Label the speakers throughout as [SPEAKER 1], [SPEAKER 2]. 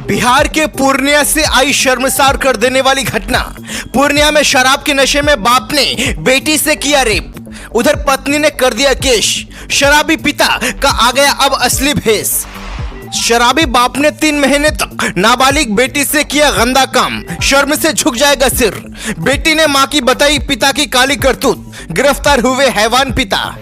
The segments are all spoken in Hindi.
[SPEAKER 1] बिहार के पूर्णिया से आई शर्मसार कर देने वाली घटना। पूर्णिया में शराब के नशे में बाप ने बेटी से किया रेप, उधर पत्नी ने कर दिया केस। शराबी पिता का आ गया अब असली भेष। शराबी बाप ने 3 महीने तक नाबालिग बेटी से किया गंदा काम, शर्म से झुक जाएगा सिर। बेटी ने मां की बताई पिता की काली करतूत, गिरफ्तार हुए हैवान पिता।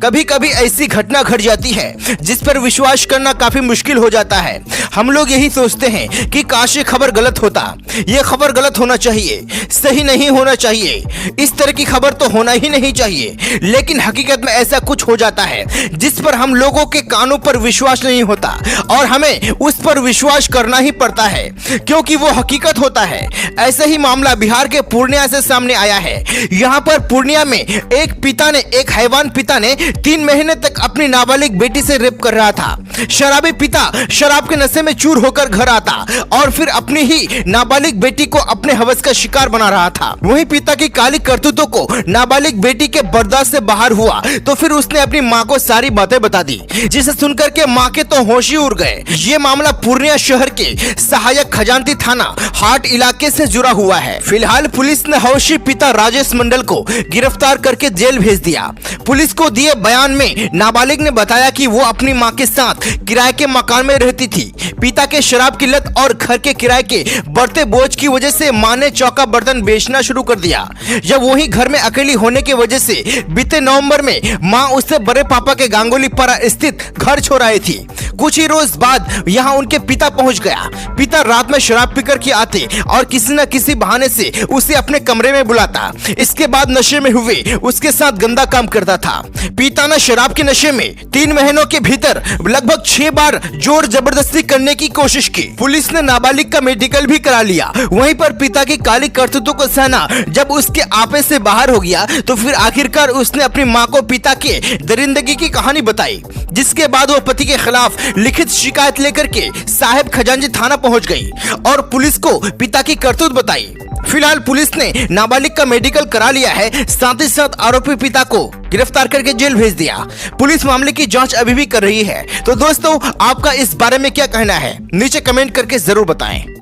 [SPEAKER 1] कभी कभी ऐसी घटना घट जाती है जिस पर विश्वास करना काफी मुश्किल हो जाता है। हम लोग यही सोचते हैं कि काश ये खबर गलत होता, ये खबर गलत होना चाहिए, सही नहीं होना चाहिए, इस तरह की खबर तो होना ही नहीं चाहिए। लेकिन हकीकत में ऐसा कुछ हो जाता है जिस पर हम लोगों के कानों पर विश्वास नहीं होता और हमें उस पर विश्वास करना ही पड़ता है क्योंकि वो हकीकत होता है। ऐसा ही मामला बिहार के पूर्णिया से सामने आया है। यहाँ पर पूर्णिया में एक हैवान पिता ने 3 महीने तक अपनी नाबालिग बेटी से रेप कर रहा था। शराबी पिता शराब के नशे में चूर होकर घर आता और फिर अपनी ही नाबालिग बेटी को अपने हवस का शिकार बना रहा था। वहीं पिता की काली करतूतों को नाबालिग बेटी के बर्दाश्त से बाहर हुआ तो फिर उसने अपनी मां को सारी बातें बता दी, जिसे सुनकर के मां के तो होश ही उड़ गए। ये मामला पूर्णिया शहर के सहायक खजांची थाना हाट इलाके से जुड़ा हुआ है। फिलहाल पुलिस ने हौशी पिता राजेश मंडल को गिरफ्तार करके जेल भेज दिया। पुलिस को दिए बयान में नाबालिग ने बताया कि वो अपनी मां के साथ किराए के मकान में रहती थी। पिता के शराब की लत और घर के किराए के बढ़ते बोझ की वजह से मां ने चौका बर्तन बेचना शुरू कर दिया। जब वही घर में अकेली होने की वजह से बीते नवंबर में मां उससे बड़े पापा के गांगुलीपारा स्थित घर छोड़ आई थी। कुछ ही रोज बाद यहाँ उनके पिता पहुंच गया। पिता रात में शराब पीकर के आते और किसी न किसी बहाने से उसे अपने कमरे में बुलाता। इसके बाद नशे में हुए उसके साथ गंदा काम करता था। पिता ने शराब के नशे में 3 महीनों के भीतर लगभग 6 बार जोर जबरदस्ती करने की कोशिश की। पुलिस ने नाबालिग का मेडिकल भी करा लिया। वहीं पर पिता की काली करतूतों को सहना जब उसके आपे से बाहर हो गया तो फिर आखिरकार उसने अपनी मां को पिता के दरिंदगी की कहानी बताई, जिसके बाद वो पति के खिलाफ लिखित शिकायत लेकर के साहेब खजांची थाना पहुंच गई और पुलिस को पिता की करतूत बताई। फिलहाल पुलिस ने नाबालिग का मेडिकल करा लिया है, साथ ही साथ आरोपी पिता को गिरफ्तार करके जेल भेज दिया। पुलिस मामले की जांच अभी भी कर रही है। तो दोस्तों, आपका इस बारे में क्या कहना है, नीचे कमेंट करके जरूर बताएं।